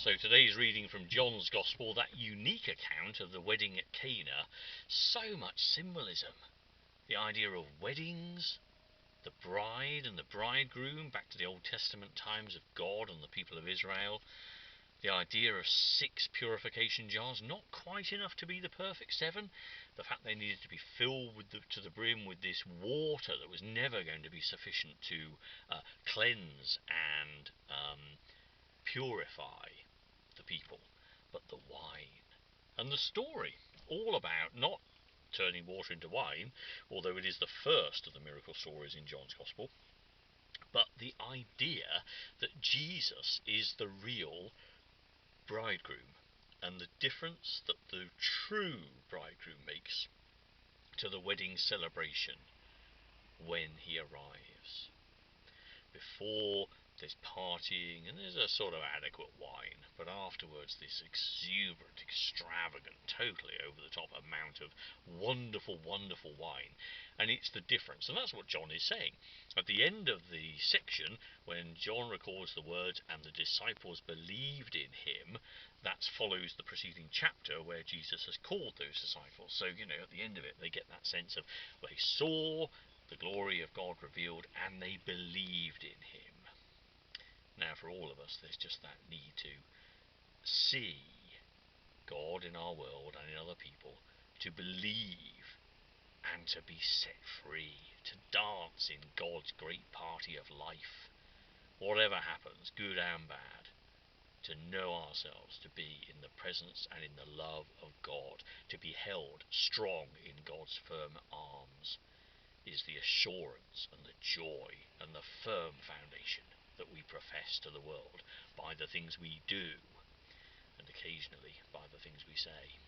So today's reading from John's Gospel, that unique account of the wedding at Cana, so much symbolism. The idea of weddings, the bride and the bridegroom, back to the Old Testament times of God and the people of Israel. The idea of 6 purification jars, not quite enough to be the perfect 7. The fact they needed to be filled to the brim with this water that was never going to be sufficient to cleanse and purify the people, but the wine. And the story, all about not turning water into wine, although it is the first of the miracle stories in John's Gospel, but the idea that Jesus is the real bridegroom, and the difference that the true bridegroom makes to the wedding celebration when he arrives. Before, there's partying and there's a sort of adequate wine, but afterwards this exuberant, extravagant, totally over the top amount of wonderful, wonderful wine. And it's the difference, and that's what John is saying. At the end of the section, when John records the words, and the disciples believed in him, that follows the preceding chapter where Jesus has called those disciples. So, at the end of it, they get that sense of, they saw the glory of God revealed, and they believed in him. Now, for all of us, there's just that need to see God in our world and in other people, to believe and to be set free, to dance in God's great party of life, whatever happens, good and bad, to know ourselves to be in the presence and in the love of God, to be held strong in God's firm arms, is the assurance and the joy and the firm foundation that we profess to the world by the things we do, and occasionally by the things we say.